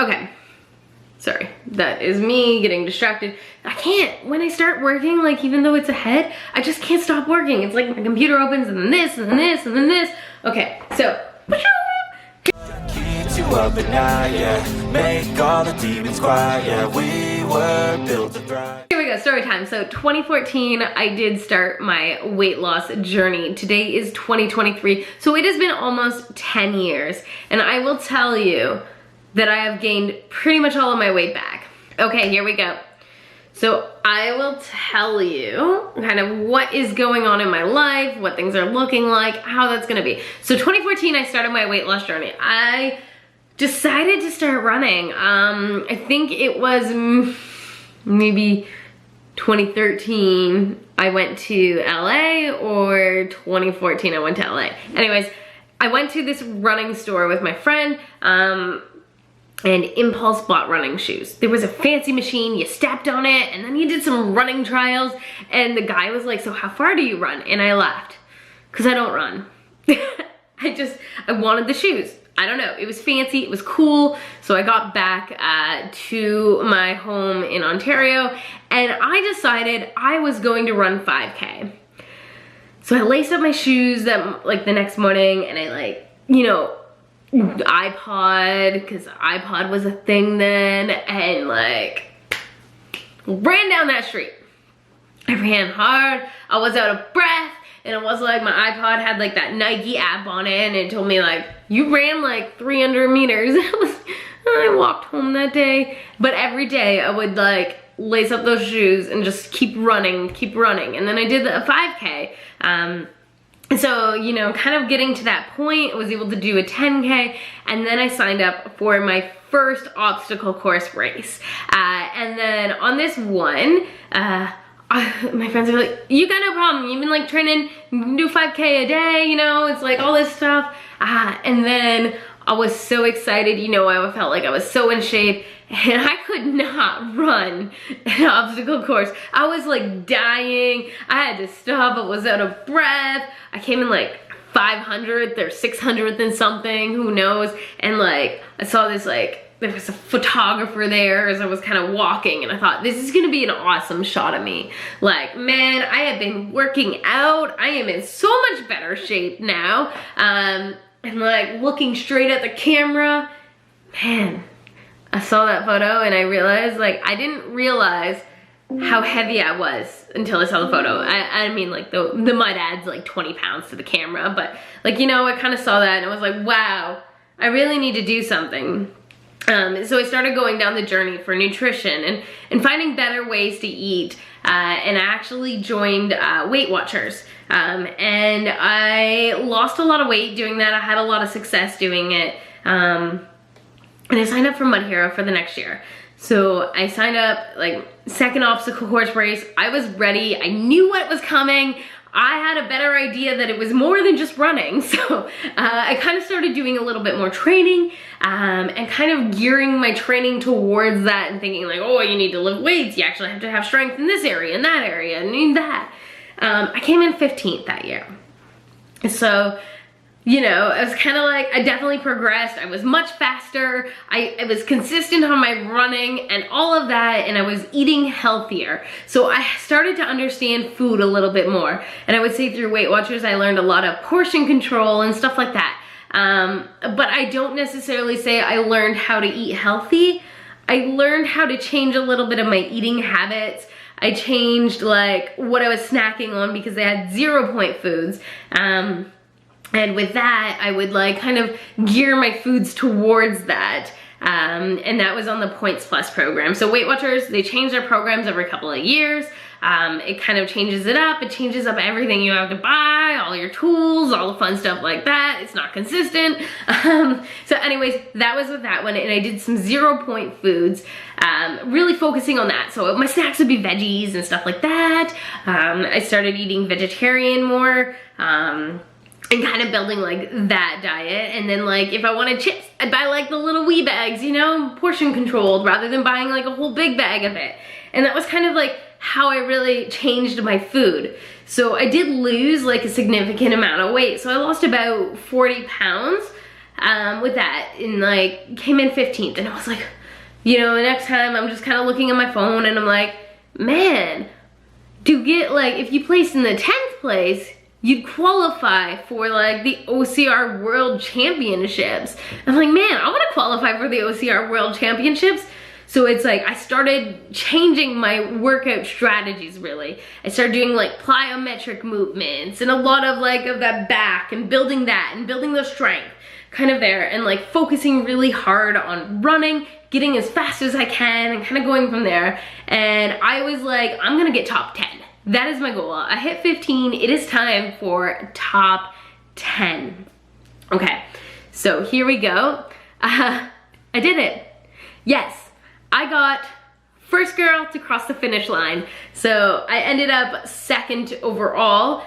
Okay. Sorry, that is me getting distracted. I can't, when I start working, like even though it's ahead, I just can't stop working. It's like my computer opens and then this and then this and then this. Okay, so. Keeps you up at night, yeah. Make all the demons quiet, yeah. We were built to thrive. Here we go, story time. So 2014, I did start my weight loss journey. Today is 2023, so it has been almost 10 years. And I will tell you that I have gained pretty much all of my weight back. Okay, here we go. So I will tell you kind of what is going on in my life, what things are looking like, how that's gonna be. So 2014, I started my weight loss journey. I decided to start running. I think it was maybe 2013 I went to LA, or 2014 I went to LA. Anyways, I went to this running store with my friend, and impulse bought running shoes. There was a fancy machine, you stepped on it, and then you did some running trials, and the guy was like, so how far do you run? And I laughed, because I don't run. I wanted the shoes. I don't know, it was fancy, it was cool, so I got back to my home in Ontario, and I decided I was going to run 5K. So I laced up my shoes like the next morning, and I iPod, because iPod was a thing then, and like ran down that street. I ran hard, I was out of breath, and it was like my iPod had like that Nike app on it, and it told me like, you ran like 300 meters. I walked home that day, but every day I would like lace up those shoes and just keep running, and then I did a 5K. So, you know, kind of getting to that point, I was able to do a 10K, and then I signed up for my first obstacle course race. And then on this one, my friends are like, you got no problem, you've been like training, you can do 5K a day, you know, it's like all this stuff. And then I was so excited, you know, I felt like I was so in shape, and I could not run an obstacle course. I was like dying, I had to stop, I was out of breath. I came in like 500th or 600th and something, who knows, and like, I saw this like, there was a photographer there as I was kind of walking, and I thought, this is gonna be an awesome shot of me. Like, man, I have been working out, I am in so much better shape now, and like looking straight at the camera, man, I saw that photo and I realized, like, I didn't realize how heavy I was until I saw the photo. I mean, like, the mud adds like 20 pounds to the camera, but like, you know, I kind of saw that and I was like, wow, I really need to do something. So I started going down the journey for nutrition and finding better ways to eat, and I actually joined Weight Watchers. And I lost a lot of weight doing that. I had a lot of success doing it. And I signed up for Mud Hero for the next year. So I signed up, like, second obstacle course race. I was ready, I knew what was coming. I had a better idea that it was more than just running. So I kind of started doing a little bit more training, and kind of gearing my training towards that, and thinking like, oh, you need to lift weights, you actually have to have strength in this area and that area and need that. I came in 15th that year. So, you know, I was kind of like, I definitely progressed. I was much faster. I was consistent on my running and all of that, and I was eating healthier. So I started to understand food a little bit more. And I would say through Weight Watchers, I learned a lot of portion control and stuff like that. But I don't necessarily say I learned how to eat healthy. I learned how to change a little bit of my eating habits. I changed like what I was snacking on, because they had 0 point foods. And with that, I would like kind of gear my foods towards that. And that was on the Points Plus program. So Weight Watchers, they change their programs every couple of years. It kind of changes it up. It changes up everything you have to buy, all your tools, all the fun stuff like that. It's not consistent. So anyways, that was with that one, and I did some 0 point foods, really focusing on that. So my snacks would be veggies and stuff like that. I started eating vegetarian more, and kind of building like that diet. And then like if I wanted chips, I'd buy like the little wee bags, you know, portion controlled, rather than buying like a whole big bag of it. And that was kind of like how I really changed my food. So I did lose like a significant amount of weight. So I lost about 40 pounds. with that, and like came in 15th, and I was like, you know, the next time I'm just kind of looking at my phone and I'm like, man, to get like, if you placed in the 10th place, you'd qualify for like the OCR World Championships. I'm like, man, I want to qualify for the OCR World Championships. So it's like, I started changing my workout strategies really. I started doing like plyometric movements and a lot of like of that back and building that and building the strength kind of there, and like focusing really hard on running, getting as fast as I can and kind of going from there. And I was like, I'm gonna get top 10. That is my goal. I hit 15, it is time for top 10. Okay, so here we go. I did it. Yes. I got first girl to cross the finish line. So I ended up second overall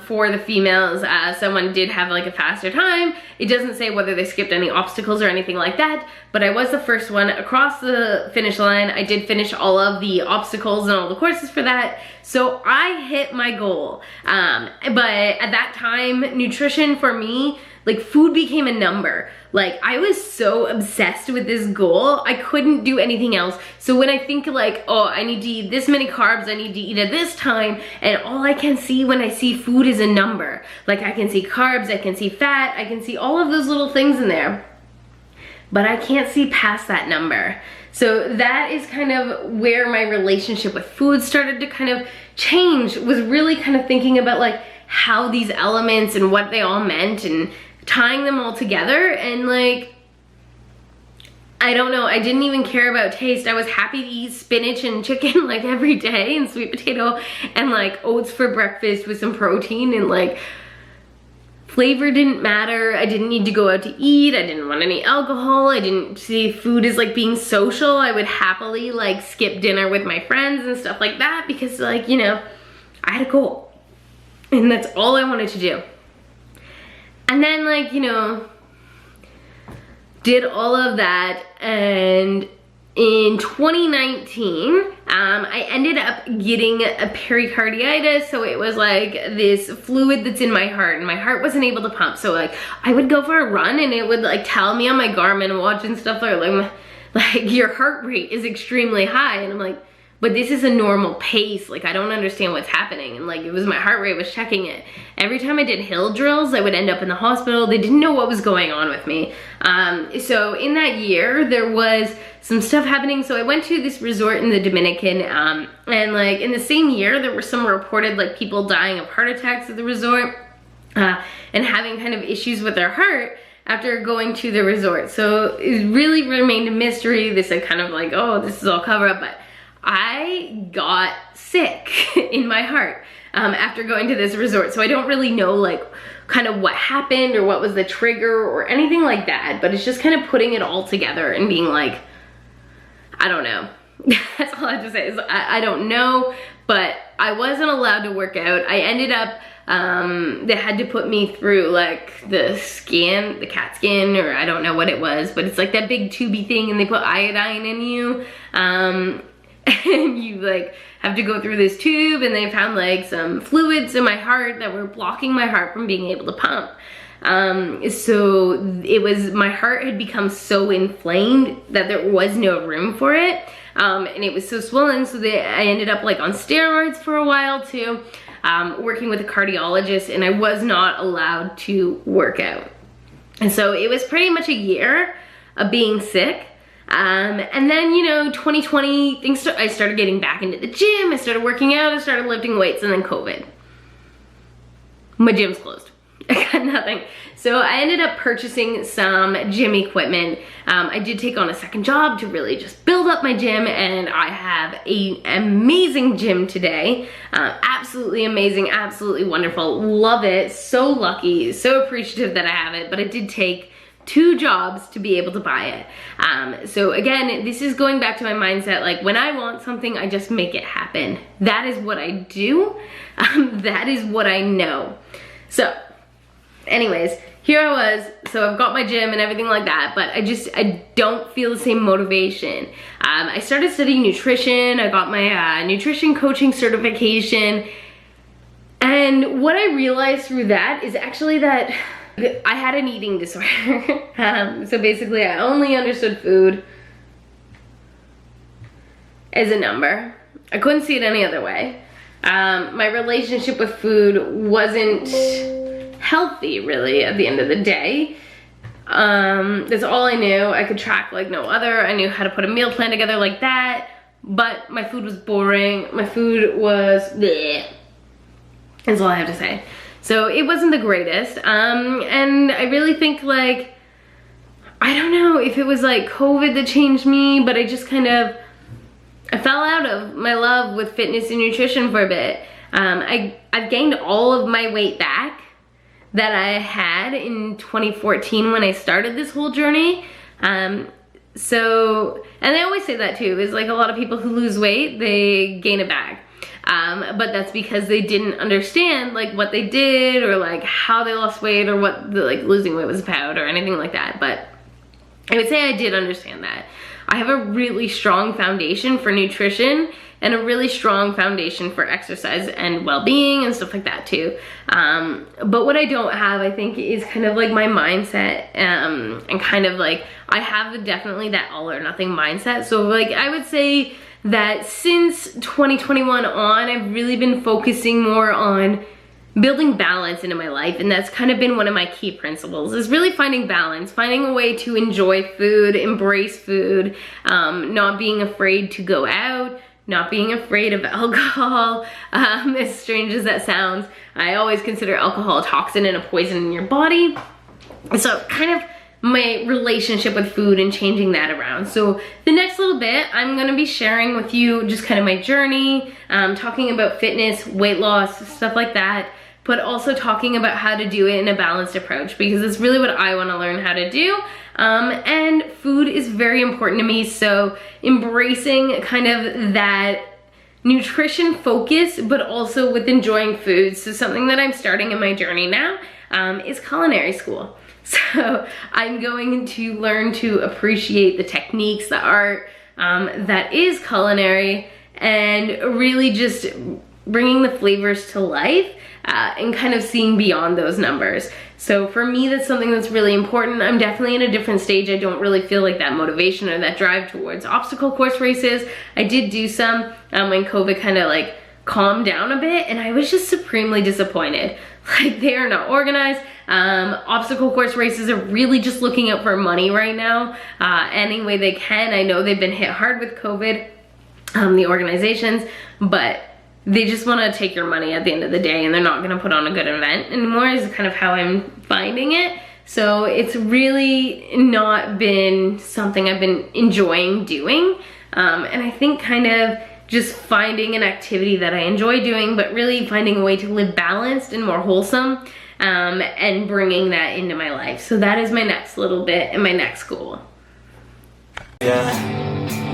for the females. Someone did have like a faster time. It doesn't say whether they skipped any obstacles or anything like that, but I was the first one across the finish line. I did finish all of the obstacles and all the courses for that. So I hit my goal. But at that time, nutrition for me, like food became a number. Like I was so obsessed with this goal, I couldn't do anything else. So when I think like, oh, I need to eat this many carbs, I need to eat at this time, and all I can see when I see food is a number. Like I can see carbs, I can see fat, I can see all of those little things in there, but I can't see past that number. So that is kind of where my relationship with food started to kind of change, was really kind of thinking about like how these elements and what they all meant and tying them all together. And like, I don't know, I didn't even care about taste. I was happy to eat spinach and chicken like every day, and sweet potato and like oats for breakfast with some protein, and like flavor didn't matter. I didn't need to go out to eat. I didn't want any alcohol. I didn't see food as like being social. I would happily like skip dinner with my friends and stuff like that, because like, you know, I had a goal and that's all I wanted to do. And then like, you know, did all of that, and in 2019, I ended up getting a pericarditis. So it was like this fluid that's in my heart, and my heart wasn't able to pump. So like I would go for a run and it would like tell me on my Garmin watch and stuff like your heart rate is extremely high. And I'm like, but this is a normal pace. Like I don't understand what's happening. And like it was my heart rate was checking it. Every time I did hill drills, I would end up in the hospital. They didn't know what was going on with me. So in that year, there was some stuff happening. So I went to this resort in the Dominican, and like in the same year, there were some reported like people dying of heart attacks at the resort, and having kind of issues with their heart after going to the resort. So it really remained a mystery. This is kind of like, oh, this is all cover up, but I got sick in my heart after going to this resort. So I don't really know like kind of what happened or what was the trigger or anything like that, but it's just kind of putting it all together and being like, I don't know. That's all I have to say is I don't know, but I wasn't allowed to work out. I ended up, they had to put me through like the scan, the CAT scan, or I don't know what it was, but it's like that big tubey thing, and they put iodine in you. And you like have to go through this tube, and they found like some fluids in my heart that were blocking my heart from being able to pump. So it was, my heart had become so inflamed that there was no room for it. And it was so swollen, so I ended up like on steroids for a while too, working with a cardiologist, and I was not allowed to work out. And so it was pretty much a year of being sick. And then, you know, 2020, I started getting back into the gym, I started working out, I started lifting weights, and then COVID. My gym's closed. I got nothing. So I ended up purchasing some gym equipment. I did take on a second job to really just build up my gym, and I have an amazing gym today. Absolutely amazing, absolutely wonderful. Love it, so lucky, so appreciative that I have it, but it did take 2 jobs to be able to buy it. So again, this is going back to my mindset, like when I want something, I just make it happen. That is what I do. That is what I know. So anyways, here I was, so I've got my gym and everything like that, but I don't feel the same motivation. I started studying nutrition, I got my nutrition coaching certification, and what I realized through that is actually that I had an eating disorder. So basically I only understood food as a number. I couldn't see it any other way. My relationship with food wasn't healthy really at the end of the day. That's all I knew. I could track like no other. I knew how to put a meal plan together like that, but my food was boring. My food was bleh. That's all I have to say. So it wasn't the greatest. And I really think like, I don't know if it was like COVID that changed me, but I just kind of, I fell out of my love with fitness and nutrition for a bit. I've gained all of my weight back that I had in 2014 when I started this whole journey. So, and I always say that too, is like a lot of people who lose weight, they gain it back. But that's because they didn't understand like what they did or like how they lost weight or what the like losing weight was about or anything like that. But I would say I did understand that. I have a really strong foundation for nutrition and a really strong foundation for exercise and well-being and stuff like that too. But what I don't have, I think, is kind of like my mindset, and kind of like, I have definitely that all or nothing mindset. So like, I would say that since 2021 on, I've really been focusing more on building balance into my life, and that's kind of been one of my key principles, is really finding balance, finding a way to enjoy food, embrace food, not being afraid to go out, not being afraid of alcohol. As strange as that sounds, I always consider alcohol a toxin and a poison in your body. So kind of my relationship with food and changing that around. So the next little bit, I'm gonna be sharing with you just kind of my journey, talking about fitness, weight loss, stuff like that, but also talking about how to do it in a balanced approach, because it's really what I wanna learn how to do. And food is very important to me, so embracing kind of that nutrition focus, but also with enjoying food. So something that I'm starting in my journey now is culinary school. So I'm going to learn to appreciate the techniques, the art that is culinary, and really just bringing the flavors to life and kind of seeing beyond those numbers. So for me, that's something that's really important. I'm definitely in a different stage. I don't really feel like that motivation or that drive towards obstacle course races. I did do some when COVID kind of like calmed down a bit, and I was just supremely disappointed. Like, they are not organized. Obstacle course races are really just looking out for money right now, any way they can. I know they've been hit hard with COVID, the organizations, but they just want to take your money at the end of the day, and they're not going to put on a good event anymore, is kind of how I'm finding it. So it's really not been something I've been enjoying doing. And I think kind of just finding an activity that I enjoy doing, but really finding a way to live balanced and more wholesome, and bringing that into my life. So that is my next little bit and my next goal. Yeah.